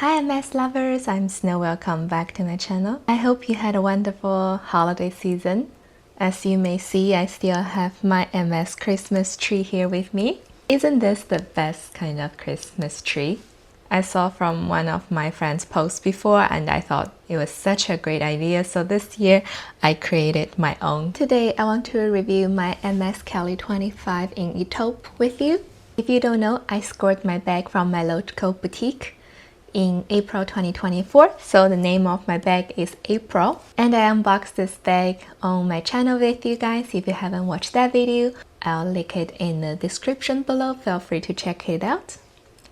Hi MS lovers, I'm Snow. Welcome back to my channel. I hope you had a wonderful holiday season. As you may see, I still have my MS Christmas tree here with me. Isn't this the best kind of Christmas tree? I saw from one of my friends' posts before and I thought it was such a great idea, so this year I created my own. Today I want to review my MS Kelly 25 in Etoupe with you. If you don't know, I scored my bag from my local boutique in April 2024, so the name of my bag is April, and I unboxed this bag on my channel with you guys. If you haven't watched that video, I'll link it in the description below. Feel free to check it out.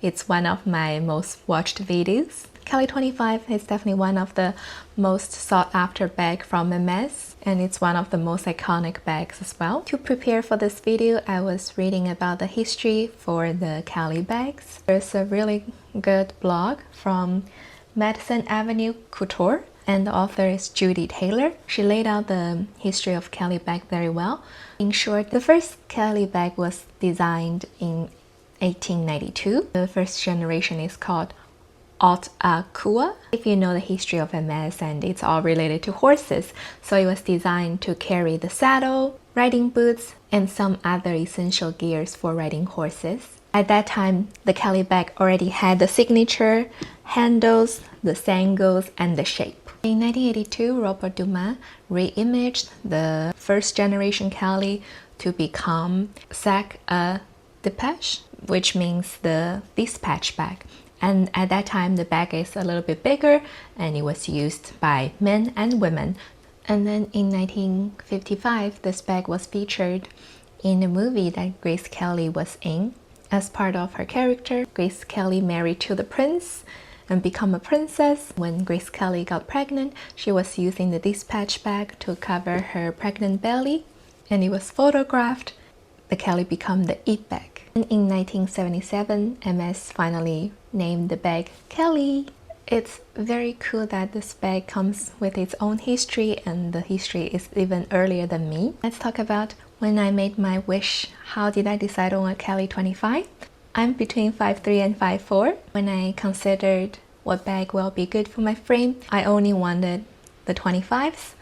It's one of my most watched videos. Kelly 25 is definitely one of the most sought after bag from Hermes, and it's one of the most iconic bags as well. To prepare for this video, I was reading about the history for the Kelly bags. There's a really good blog from Madison Avenue Couture, and the author is Judy Taylor. She laid out the history of Kelly bag very well. In short, the first Kelly bag was designed in 1892. The first generation is called Haute Acua. If you know the history of Hermes, and it's all related to horses, so it was designed to carry the saddle, riding boots, and some other essential gears for riding horses. At that time, the Kelly bag already had the signature, handles, the sangles, and the shape. In 1982, Robert Dumas re-imaged the first generation Kelly to become sac à dépêche, which means the dispatch bag. And at that time, the bag is a little bit bigger and it was used by men and women. And then in 1955, this bag was featured in a movie that Grace Kelly was in. As part of her character, Grace Kelly married to the prince and become a princess. When Grace Kelly got pregnant, she was using the dispatch bag to cover her pregnant belly, and it was photographed. The Kelly became the it bag. And in 1977, MS finally named the bag Kelly. It's very cool that this bag comes with its own history, and the history is even earlier than me. Let's talk about when I made my wish. How did I decide on a Kelly 25? I'm between 5'3" and 5'4". When I considered what bag will be good for my frame, I only wanted the 25s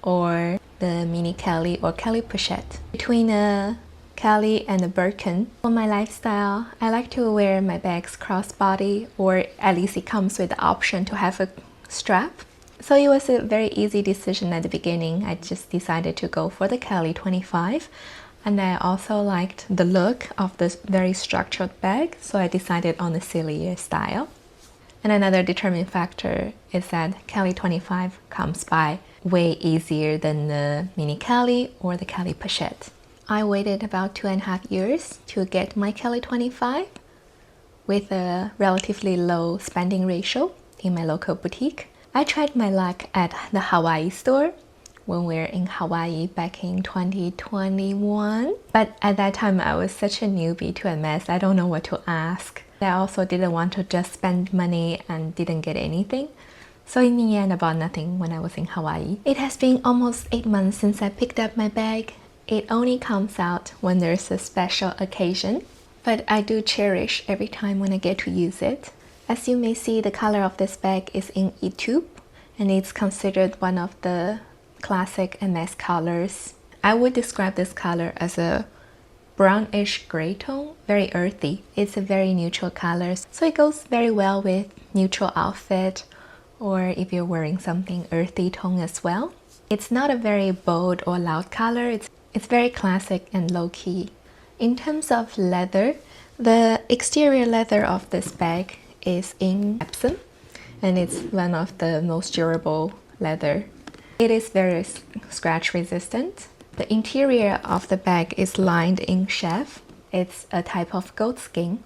or the mini Kelly or Kelly Pochette. Between a Kelly and a Birkin. For my lifestyle, I like to wear my bags crossbody, or at least it comes with the option to have a strap. So it was a very easy decision at the beginning. I just decided to go for the Kelly 25, and I also liked the look of this very structured bag, so I decided on the sillier style. And another determining factor is that Kelly 25 comes by way easier than the mini Kelly or the Kelly Pochette. I waited about 2.5 years to get my Kelly 25 with a relatively low spending ratio in my local boutique. I tried my luck at the Hawaii store when we were in Hawaii back in 2021. But at that time, I was such a newbie to MS. I don't know what to ask. I also didn't want to just spend money and didn't get anything. So in the end, I bought nothing when I was in Hawaii. It has been almost 8 months since I picked up my bag. It only comes out when there's a special occasion, but I do cherish every time when I get to use it. As you may see, the color of this bag is in Etoupe, and it's considered one of the classic MS colors. I would describe this color as a brownish gray tone, very earthy. It's a very neutral color, so it goes very well with neutral outfit, or if you're wearing something earthy tone as well. It's not a very bold or loud color. It's very classic and low-key. In terms of leather, the exterior leather of this bag is in Epsom, and it's one of the most durable leather. It is very scratch resistant. The interior of the bag is lined in Chèvre. It's a type of goat skin.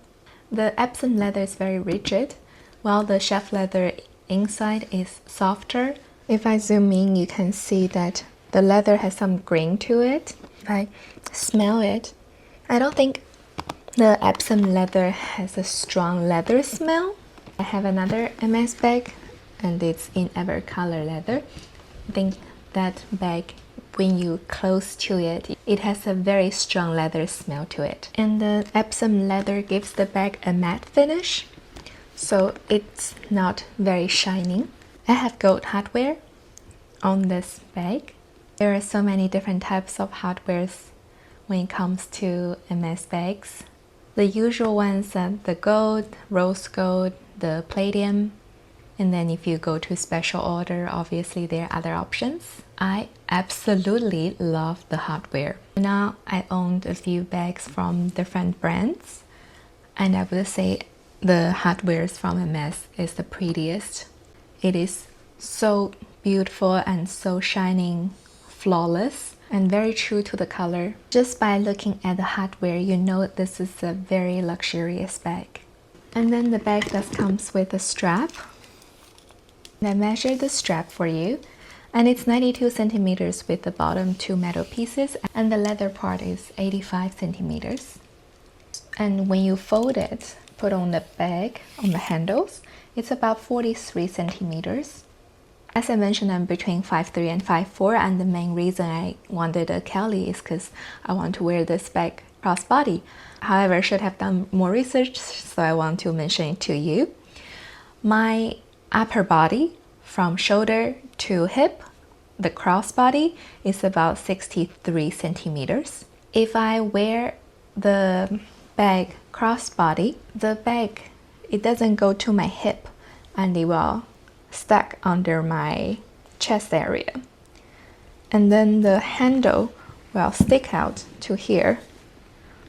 The Epsom leather is very rigid, while the Chèvre leather inside is softer. If I zoom in, you can see that the leather has some grain to it. If I smell it, I don't think the Epsom leather has a strong leather smell. I have another MS bag, and it's in Evercolor leather. I think that bag, when you close to it, it has a very strong leather smell to it. And the Epsom leather gives the bag a matte finish. so it's not very shining. I have gold hardware on this bag. There are so many different types of hardwares when it comes to MS bags. The usual ones are the gold, rose gold, the palladium, and then if you go to special order, obviously there are other options. I absolutely love the hardware. Now I owned a few bags from different brands, and I would say the hardware from Hermes is the prettiest. It is so beautiful and so shining, flawless, and very true to the color. Just by looking at the hardware, you know this is a very luxurious bag. And then the bag just comes with a strap. I measured the strap for you, and it's 92 centimeters with the bottom 2 metal pieces, and the leather part is 85 centimeters. And when you fold it, put on the bag, on the handles, it's about 43 centimeters. As I mentioned, I'm between 5'3" and 5'4", and the main reason I wanted a Kelly is because I want to wear this bag crossbody. However, I should have done more research, so I want to mention it to you. My upper body, from shoulder to hip, the crossbody is about 63 centimeters. If I wear the bag crossbody, the bag, it doesn't go to my hip, and it will stuck under my chest area. And then the handle will stick out to here.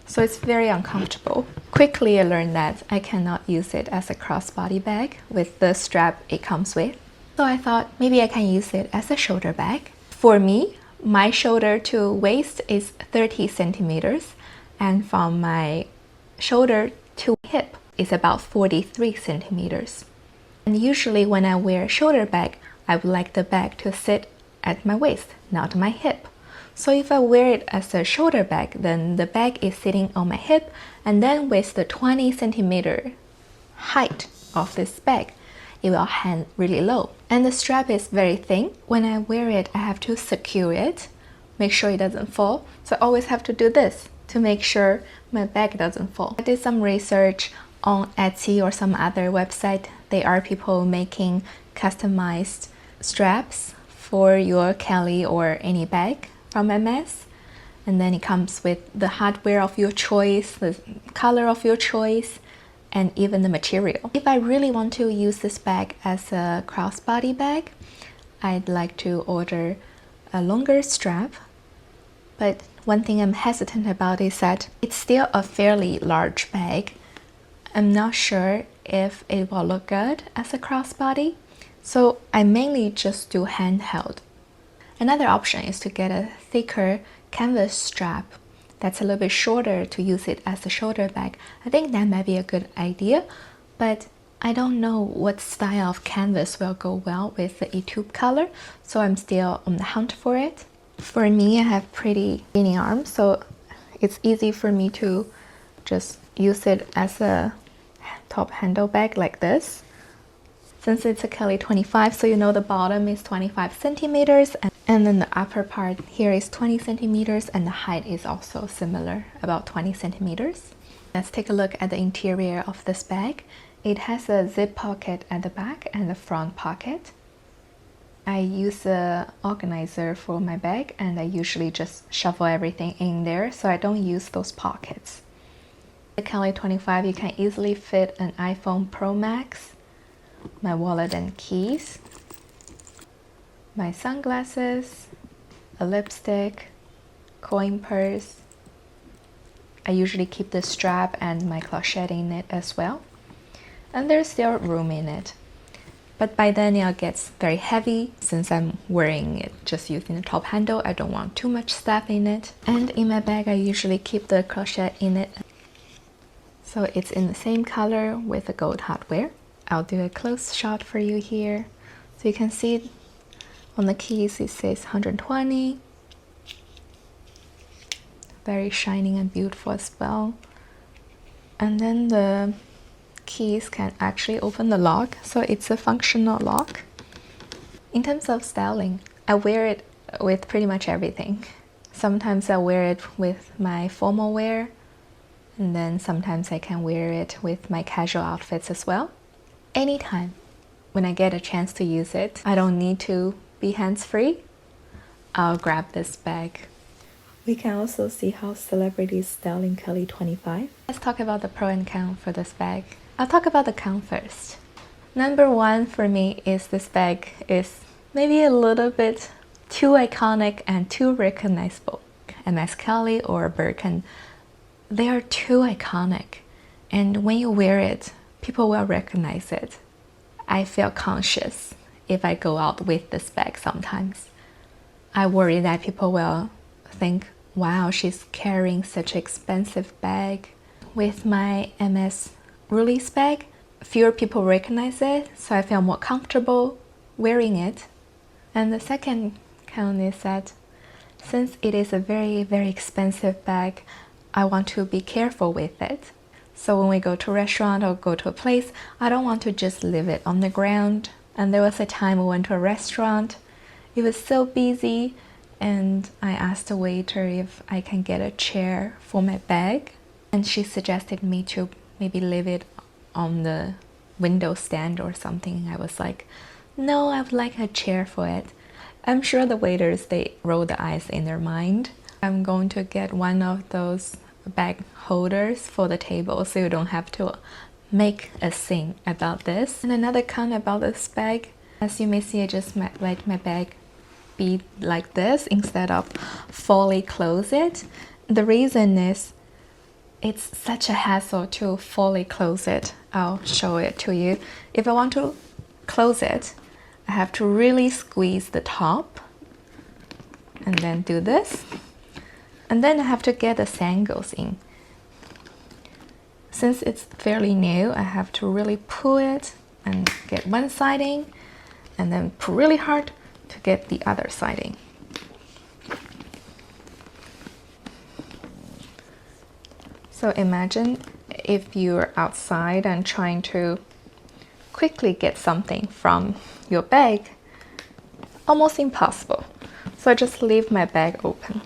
So it's very uncomfortable. Quickly I learned that I cannot use it as a crossbody bag with the strap it comes with. So I thought maybe I can use it as a shoulder bag. For me, my shoulder to waist is 30 centimeters, and from my shoulder to hip is about 43 centimeters. And usually when I wear a shoulder bag, I would like the bag to sit at my waist, not my hip. So if I wear it as a shoulder bag, then the bag is sitting on my hip, and then with the 20 centimeter height of this bag, it will hang really low. And the strap is very thin. When I wear it, I have to secure it, make sure it doesn't fall. So I always have to do this to make sure my bag doesn't fall. I did some research on Etsy or some other website. There are people making customized straps for your Kelly or any bag from MS, and then it comes with the hardware of your choice, the color of your choice, and even the material. If I really want to use this bag as a crossbody bag, I'd like to order a longer strap. But one thing I'm hesitant about is that it's still a fairly large bag. I'm not sure if it will look good as a crossbody, so I mainly just do handheld. Another option is to get a thicker canvas strap that's a little bit shorter to use it as a shoulder bag. I think that might be a good idea, but I don't know what style of canvas will go well with the Etoupe Colour, so I'm still on the hunt for it. For me, I have pretty skinny arms, so it's easy for me to just use it as a top handle bag like this. Since it's a Kelly 25, so you know the bottom is 25 centimeters, and then the upper part here is 20 centimeters, and the height is also similar, about 20 centimeters. Let's take a look at the interior of this bag. It has a zip pocket at the back and a front pocket. I use an organizer for my bag, and I usually just shuffle everything in there, so I don't use those pockets. The Kelly 25, you can easily fit an iPhone Pro Max, my wallet and keys, my sunglasses, a lipstick, coin purse. I usually keep the strap and my clochette in it as well. And there's still room in it. But by then it gets very heavy. Since I'm wearing it just using the top handle, I don't want too much stuff in it. And in my bag, I usually keep the clochette in it. So it's in the same color with the gold hardware. I'll do a close shot for you here. So you can see on the keys it says 120. Very shining and beautiful as well. And then the keys can actually open the lock, so it's a functional lock. In terms of styling, I wear it with pretty much everything. Sometimes I wear it with my formal wear, and then sometimes I can wear it with my casual outfits as well. anytime when I get a chance to use it, I don't need to be hands-free, I'll grab this bag. We can also see how celebrities style in Kelly 25. Let's talk about the pro and con for this bag. I'll talk about the con first. Number one for me is this bag is maybe a little bit too iconic and too recognizable. Hermes Kelly or Birkin, they are too iconic, and when you wear it, people will recognize it. I feel conscious if I go out with this bag sometimes. I worry that people will think, wow, she's carrying such an expensive bag. With my MS release bag, fewer people recognize it, so I feel more comfortable wearing it. And the second con is that since it is a very, very expensive bag, I want to be careful with it. So when we go to a restaurant or go to a place, I don't want to just leave it on the ground. And there was a time we went to a restaurant. It was so busy, and I asked the waiter if I can get a chair for my bag. And she suggested me to maybe leave it on the window stand or something. I was like, no, I would like a chair for it. I'm sure the waiters, they roll the eyes in their mind. I'm going to get one of those bag holders for the table so you don't have to make a scene about this. And another con about this bag, as you may see, I just let my bag be like this instead of fully close it. The reason is it's such a hassle to fully close it. I'll show it to you. If I want to close it, I have to really squeeze the top and then do this. And then I have to get the sangles in. Since it's fairly new, I have to really pull it and get one siding and then pull really hard to get the other siding. So imagine if you're outside and trying to quickly get something from your bag, almost impossible. So I just leave my bag open.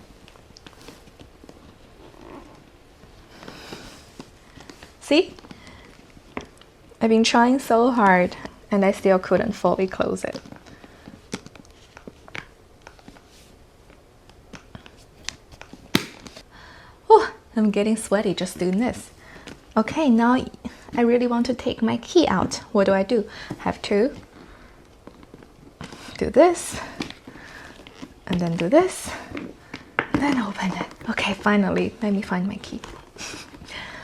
See? I've been trying so hard and I still couldn't fully close it. Oh, I'm getting sweaty just doing this. Okay, now I really want to take my key out. What do? I have to do this, and then do this, and then open it. Okay, finally, let me find my key.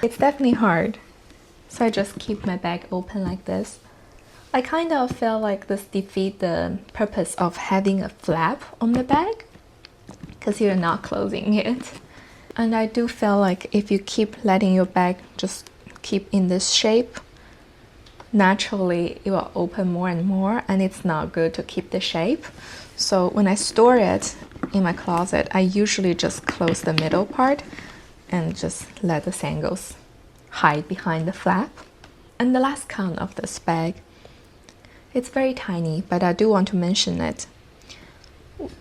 It's definitely hard, so I just keep my bag open like this. I kind of feel like this defeats the purpose of having a flap on the bag, because you're not closing it. And I do feel like if you keep letting your bag just keep in this shape, naturally it will open more and more, and it's not good to keep the shape. So when I store it in my closet, I usually just close the middle part and just let the sangles hide behind the flap. And the last con of this bag, it's very tiny, but I do want to mention it.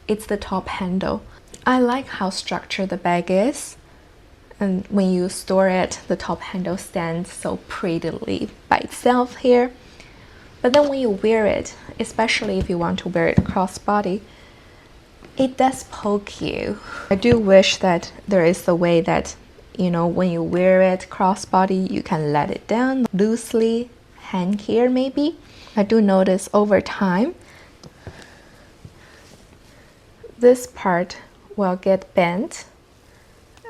It's the top handle. I like how structured the bag is, and when you store it, the top handle stands so prettily by itself here. But then when you wear it, especially if you want to wear it crossbody, it does poke you. I do wish that there is a way that, you know, when you wear it crossbody, you can let it down loosely, hang here maybe. I do notice over time, this part will get bent,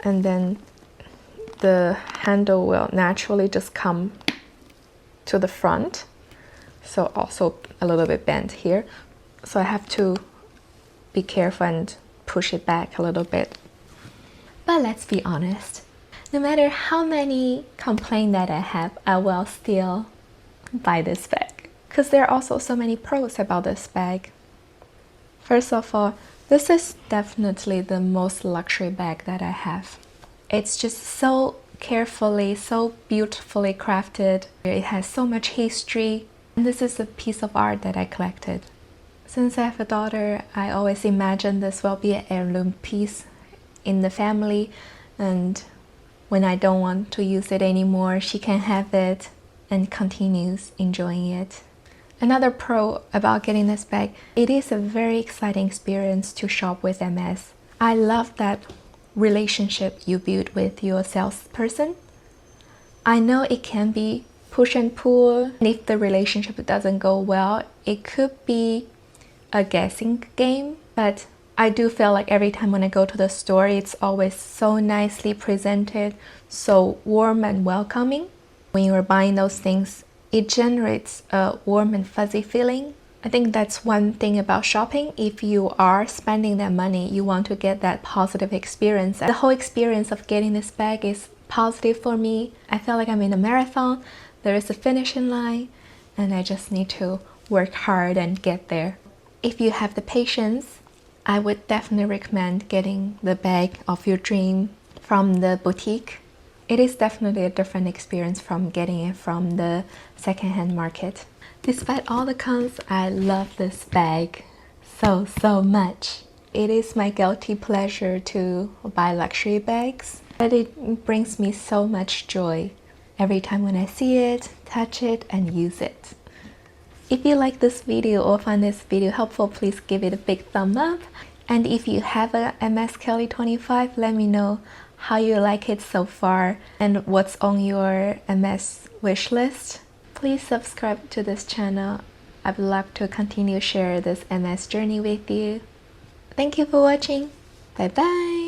and then the handle will naturally just come to the front. So also a little bit bent here. So I have to be careful and push it back a little bit. But let's be honest, no matter how many complaints that I have, I will still buy this bag, because there are also so many pros about this bag. First of all, this is definitely the most luxury bag that I have. It's just so carefully, so beautifully crafted. It has so much history. And this is a piece of art that I collected. Since I have a daughter, I always imagine this will be an heirloom piece in the family. And when I don't want to use it anymore, she can have it and continues enjoying it. Another pro about getting this bag, it is a very exciting experience to shop with Hermes. I love that relationship you build with your salesperson. I know it can be push and pull, and if the relationship doesn't go well, it could be a guessing game, but I do feel like every time when I go to the store, it's always so nicely presented, so warm and welcoming. When you're buying those things, it generates a warm and fuzzy feeling. I think that's one thing about shopping. If you are spending that money, you want to get that positive experience. The whole experience of getting this bag is positive for me. I feel like I'm in a marathon. There is a finishing line, and I just need to work hard and get there. If you have the patience, I would definitely recommend getting the bag of your dream from the boutique. It is definitely a different experience from getting it from the secondhand market. Despite all the cons, I love this bag so much. It is my guilty pleasure to buy luxury bags, but it brings me so much joy every time when I see it, touch it, and use it. If you like this video or find this video helpful, please give it a big thumb up. And if you have a MS Kelly 25, let me know how you like it so far and what's on your MS wish list. Please subscribe to this channel. I'd love to continue share this MS journey with you. Thank you for watching. Bye bye.